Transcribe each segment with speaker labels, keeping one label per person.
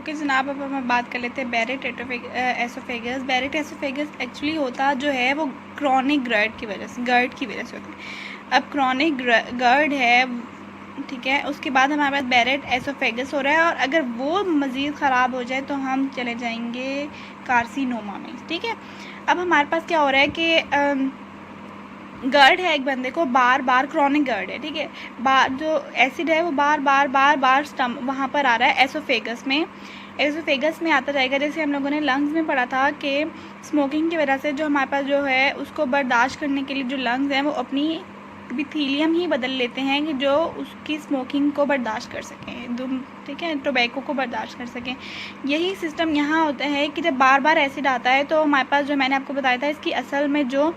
Speaker 1: Okay जनाब, अब हम बात कर लेते हैं Barrett esophagus. Barrett esophagus actually होता जो है वो क्रॉनिक गर्ड की वजह से होता है। अब क्रॉनिक गर्ड है, ठीक है, उसके बाद हमारे पास बैरेट एसोफेगस हो रहा है, और अगर वो मज़ीद ख़राब हो जाए तो हम चले जाएंगे कार्सिनोमा में। ठीक है, अब हमारे पास क्या हो रहा है कि गर्ड है एक बंदे को, बार बार क्रॉनिक गर्ड है, ठीक है, जो एसिड है वो बार बार वहाँ पर आ रहा है एसोफेगस में आता जाएगा। जैसे हम लोगों ने लंग्स में पढ़ा था कि स्मोकिंग की वजह से जो हमारे पास जो है उसको बर्दाश्त करने के लिए जो लंग्स हैं वो अपनी एपिथेलियम ही बदल लेते हैं कि जो उसकी स्मोकिंग को बर्दाश्त कर सकें, ठीक है, टोबैको को बर्दाश्त कर सकें। यही सिस्टम यहाँ होता है कि जब बार बार एसिड आता है तो हमारे पास जो मैंने आपको बताया था इसकी असल में जो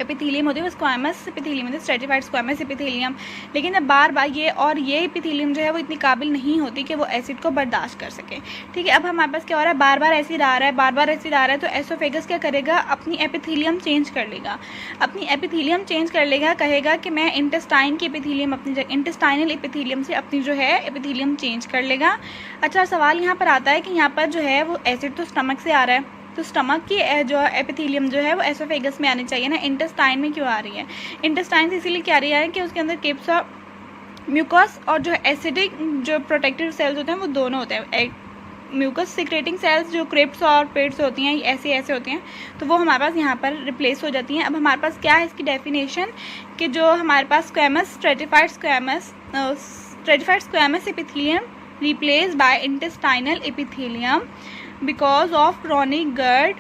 Speaker 1: एपिथेलियम होती है वो स्क्वामस एपिथेलियम होती है, स्ट्रेटिफाइड स्क्वामस एपिथेलियम। लेकिन जब बार बार ये एपिथेलियम जो है वो इतनी काबिल नहीं होती कि वो एसिड को बर्दाश्त कर सके। ठीक है, अब हमारे पास क्या हो रहा है, बार बार एसिड आ रहा है, तो एसोफेगस क्या करेगा, अपनी एपिथेलियम चेंज कर लेगा, कहेगा कि मैं इंटेस्टाइन की एपिथेलियम अपनी जगह इंटेस्टाइनल एपिथेलियम से अपनी जो है एपिथेलियम चेंज कर लेगा। अच्छा, सवाल यहाँ पर आता है कि यहाँ पर जो है वो एसिड तो स्टमक से आ रहा है, तो स्टमक की जो एपिथेलियम जो है वो एसोफेगस में आनी चाहिए ना, इंटेस्टाइन में क्यों आ रही है? इंटेस्टाइन से इसीलिए क्या रही है कि उसके अंदर किप्स और म्यूकस और जो एसिडिक जो प्रोटेक्टिव सेल्स होते हैं वो दोनों होते हैं। म्यूकस सिक्रेटिंग सेल्स जो क्रिप्स और पेट्स होती हैं ऐसे होती हैं, तो वो हमारे पास यहाँ पर रिप्लेस हो जाती हैं। अब हमारे पास क्या है इसकी डेफिनेशन कि जो हमारे पास stratified squamous epithelium replace by intestinal epithelium because of chronic GERD.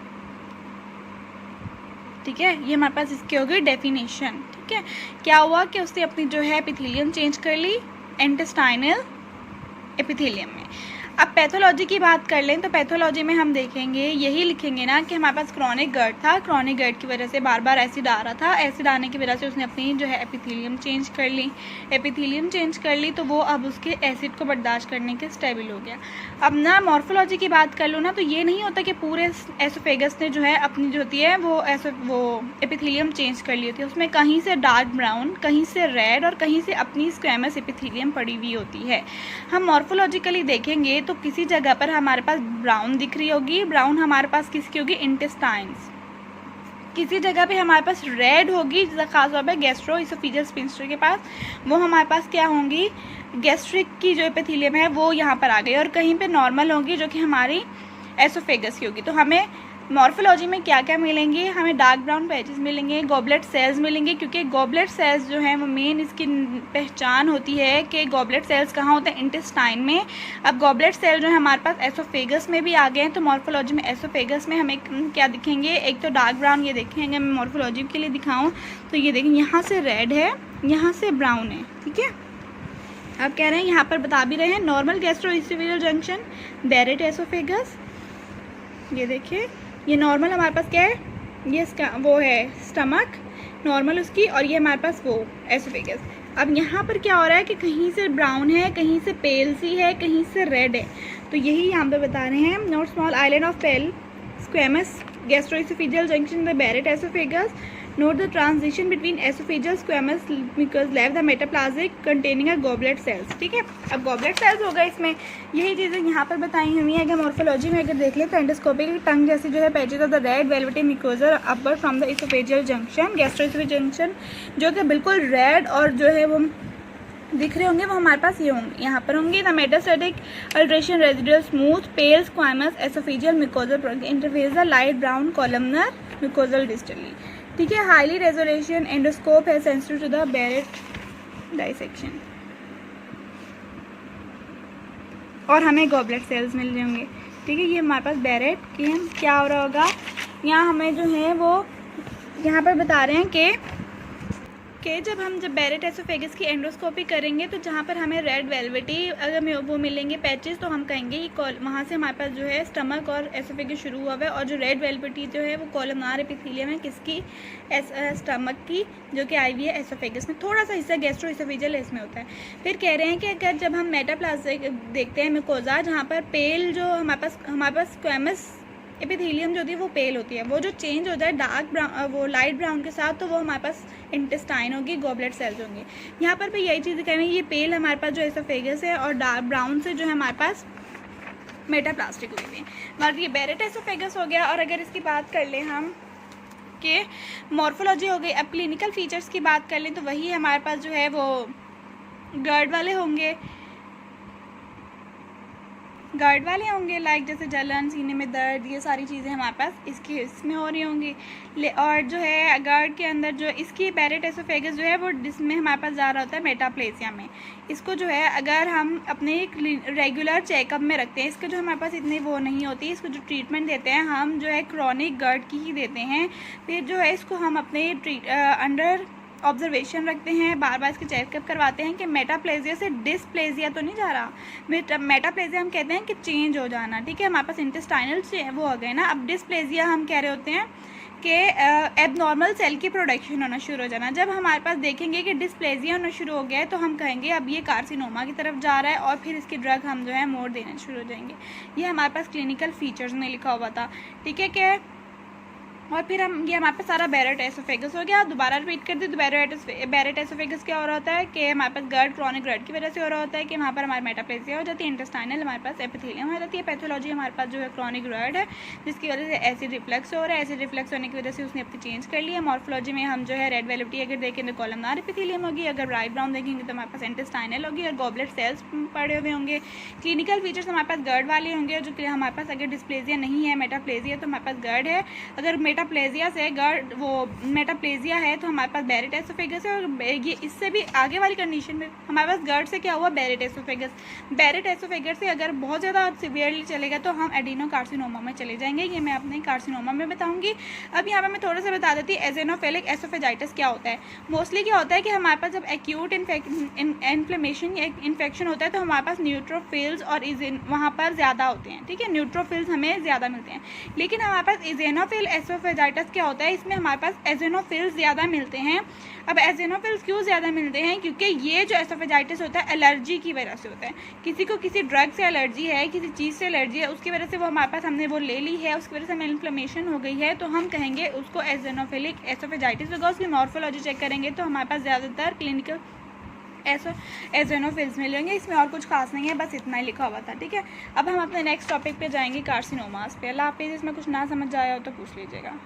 Speaker 1: ठीक है, ये हमारे पास इसकी होगी डेफिनेशन। ठीक है, क्या हुआ कि उसने अपनी जो है एपिथेलियम चेंज कर ली इंटेस्टाइनल एपिथेलियम में। अब पैथोलॉजी की बात कर लें तो पैथोलॉजी में हम देखेंगे, यही लिखेंगे ना कि हमारे पास क्रॉनिक गर्ड था, क्रॉनिक गर्ड की वजह से बार बार एसिड आ रहा था, एसिड आने की वजह से उसने अपनी जो है एपिथेलियम चेंज कर ली, तो वो अब उसके एसिड को बर्दाश्त करने के स्टेबल हो गया। अब ना मॉर्फोलॉजी की बात कर लो ना, तो ये नहीं होता कि पूरे एसोफेगस ने जो है अपनी जो होती है वो एपिथेलियम चेंज कर ली होती है, उसमें कहीं से डार्क ब्राउन, कहीं से रेड और कहीं से अपनी स्क्वैमस एपिथेलियम पड़ी हुई होती है। हम मॉर्फोलॉजिकली देखेंगे तो किसी जगह पर हमारे पास ब्राउन दिख रही होगी, ब्राउन हमारे पास किसकी होगी, इंटेस्टाइन्स। किसी जगह पे हमारे पास रेड होगी, खासतौर पर गैस्ट्रोइसोफेजियल स्फिंक्टर के पास, वो हमारे पास क्या होंगी, गैस्ट्रिक की जो एपिथेलियम है वो यहाँ पर आ गई, और कहीं पे नॉर्मल होगी जो कि हमारी एसोफेगस की होगी। तो हमें मॉर्फोलॉजी में क्या क्या मिलेंगे, हमें डार्क ब्राउन पैचेस मिलेंगे, गॉबलेट सेल्स मिलेंगे, क्योंकि गॉबलेट सेल्स जो हैं वो मेन इसकी पहचान होती है कि गॉबलेट सेल्स कहाँ होते हैं, इंटेस्टाइन में। अब गॉबलेट सेल जो है हमारे पास एसोफेगस में भी आ गए हैं, तो मॉर्फोलॉजी में एसोफेगस में हमें क्या दिखेंगे, एक तो डार्क ब्राउन ये देखेंगे। मैं मॉर्फोलॉजी के लिए दिखाऊँ तो ये देखें, यहाँ से रेड है, यहाँ से ब्राउन है। ठीक है, अब कह रहे हैं यहाँ पर बता भी रहे हैं normal gastroesophageal junction, Barrett esophagus, ये देखिए ये नॉर्मल हमारे पास क्या है, ये वो है स्टमक नॉर्मल उसकी, और ये हमारे पास वो एसोफेगस। अब यहाँ पर क्या हो रहा है कि कहीं से ब्राउन है, कहीं से पेल सी है, कहीं से रेड है, तो यही यहाँ पे बता रहे हैं, not small island of pale squamous gastrooesophageal junction the Barrett oesophagus, note the transition between oesophageal squamous mucus leave the metaplastic containing a goblet cells. ठीक है, अब गॉबलेट सेल्स होगा इसमें, यही चीज़ें यहाँ पर बताई हुई हैं। अगर मॉर्फोलॉजी में अगर देख लें तो एंडोस्कोपिक टंग जैसी जो है patches of the red velvety mucosa upper from the oesophageal junction, gastroesophageal junction, जो कि बिल्कुल रेड और जो है वो दिख रहे होंगे, वो हमारे पास ये होंगे, यहाँ पर होंगे। The metastatic alteration residual smooth pale squamous esophageal mucosa interface the light brown columnar mucosal distally. ठीक है, हाईली रेजोल्यूशन एंडोस्कोप है sensitive to the Barrett dissection, और हमें गॉबलेट सेल्स मिल रहे होंगे। ठीक है, ये हमारे पास बैरेट की क्या हो रहा होगा, यहाँ हमें जो है वो यहाँ पर बता रहे हैं कि जब बैरेट एसोफेगस की एंडोस्कोपी करेंगे तो जहाँ पर हमें रेड वेलवेटी अगर वो मिलेंगे पैचेस, तो हम कहेंगे ये वहाँ से हमारे पास जो है स्टमक और एसोफेगस शुरू हुआ है, और जो रेड वेलवेटी जो है वो कॉलमनार एपिथेलियम है किसकी, स्टमक की, जो कि आई हुई है एसोफेगस में, थोड़ा सा हिस्सा गैस्ट्रोइसोफेजियल इसमें होता है। फिर कह रहे हैं कि अगर जब हम मेटाप्लाज्मिक देखते हैं म्यूकोसा, जहाँ पर पेल जो हमारे पास स्क्वैमस एपिथेलियम जो होती है वो पेल होती है, वो जो चेंज होता है डार्क ब्राउन वो लाइट ब्राउन के साथ, तो वो हमारे पास इंटेस्टाइन होगी, गॉबलेट सेल्स होंगे। यहाँ पर भी यही चीज़ कह रहे हैं, ये पेल हमारे पास जो एसोफेगस है, और डार्क ब्राउन से जो है हमारे पास मेटाप्लास्टिक हुए हैं। बाकी ये बैरेट एसोफेगस हो गया। और अगर इसकी बात कर लें हम कि मॉर्फोलॉजी हो गई, अब क्लिनिकल फीचर्स की बात कर लें तो वही हमारे पास जो है वो गर्ड वाले होंगे, लाइक जैसे जलन, सीने में दर्द, ये सारी चीज़ें हमारे पास इसमें हो रही होंगी। और जो है गर्ड के अंदर जो इसकी बैरेट एसोफेगस जो है वो जिसमें हमारे पास जा रहा होता है मेटाप्लेसिया में। इसको जो है अगर हम अपने रेगुलर चेकअप में रखते हैं, इसका जो हमारे पास इतनी वो नहीं होती, इसको जो ट्रीटमेंट देते हैं हम जो है क्रॉनिक गर्ड की ही देते हैं। फिर जो है इसको हम अपने अंडर ऑब्जर्वेशन रखते हैं, बार बार इसके चेकअप करवाते हैं कि मेटाप्लेजिया से डिस्प्लेजिया तो नहीं जा रहा। मेटाप्लेजिया हम कहते हैं कि चेंज हो जाना, ठीक है, हमारे पास इंटेस्टाइनल वो हो गए ना। अब डिस्प्लेजिया हम कह रहे होते हैं कि एबनॉर्मल सेल की प्रोडक्शन होना शुरू हो जाना। जब हमारे पास देखेंगे कि डिस्प्लेजिया होना शुरू हो गया है तो हम कहेंगे अब ये कार्सिनोमा की तरफ जा रहा है और फिर इसकी ड्रग हम जो है मोड़ देना शुरू हो जाएंगे। ये हमारे पास क्लिनिकल फीचर्स में लिखा हुआ था, ठीक है क्या। और फिर ये हमारे पास सारा बैरेट एसोफेगस हो गया। दोबारा रिपीट कर दी तो बैरेट एसोफेगस क्या हो रहा होता है कि हमारे पास गर्ड क्रॉनिक गर्ड की वजह से हो रहा होता है कि वहाँ पर हमारे मेटाप्लेसिया हो जाती है, इंटेस्टाइनल हमारे पास एपिथेलियम हो जाती है, पैथोलॉजी हमारे पास जो है क्रॉनिक गर्ड है जिसकी वजह से एसिड रिफ्लक्स हो रहा है। एसिड रिफ्लक्स होने की वजह से उसने अपनी चेंज कर लिया। मॉर्फोलॉजी में हम जो है रेड वेलवेटी अगर देखें तो कॉलमनार एपिथेलियम होगी, अगर ब्राइट ब्राउन देखेंगे तो हमारे पास इंटेस्टाइनल होगी और गॉबलेट सेल्स पड़े हुए होंगे। क्लिनिकल फीचर्स हमारे पास गर्ड वाले होंगे, जो कि हमारे पास अगर डिस्प्लेजिया नहीं है, मेटाप्लेजिया, तो हमारे पास गर्ड है। अगर मेटाप्लेजिया से वो मेटाप्लेजिया है तो हमारे पास बैरेट एसोफेगस है। और ये इससे भी आगे वाली कंडीशन में हमारे पास गर्ड से क्या हुआ, बैरेट एसोफेगस। बैरेट एसोफेगस से अगर बहुत ज़्यादा सिवियरली चलेगा तो हम एडिनो कार्सिनोमा में चले जाएंगे। ये मैं अपने कार्सिनोमा में बताऊंगी। अब यहाँ पे मैं थोड़ा सा बता देती हूँ एजेनोफिलिक एसोफेजाइटिस क्या होता है। मोस्टली क्या होता है कि हमारे पास जब एक्यूट इन्फ्लेमेशन या इन्फेक्शन होता है तो हमारे पास न्यूट्रोफिल्स और वहाँ पर ज़्यादा होते हैं, ठीक है, न्यूट्रोफिल्स हमें ज़्यादा मिलते हैं। लेकिन हमारे पास एजेनोफिल एसोफेजाइटिस क्या होता है, इसमें हमारे पास एजेनोफिल्स ज़्यादा मिलते हैं। अब एजेनोफिल्स क्यों ज़्यादा मिलते हैं, क्योंकि ये जो एसोफेजाइटिस होता है एलर्जी की वजह से होता है। किसी को किसी ड्रग से एलर्जी है, किसी चीज़ से एलर्जी है, उसकी वजह से वो हमारे पास हमने वो ले ली है, उसकी वजह से हमें इन्फ्लेमेशन हो गई है, तो हम कहेंगे उसको एजेनोफिलिक एसोफेजाइटिस होगा। उसकी मॉर्फोलॉजी चेक करेंगे तो हमारे पास ज़्यादातर क्लिनिकल एजेनोफिल्स मिलेंगे। इसमें और कुछ खास नहीं है, बस इतना ही लिखा हुआ था, ठीक है। अब हम अपने नेक्स्ट टॉपिक पे जाएंगे, कार्सिनोमास पे। अल्लाह हाफिज़। इसमें कुछ ना समझ आया हो तो पूछ लीजिएगा।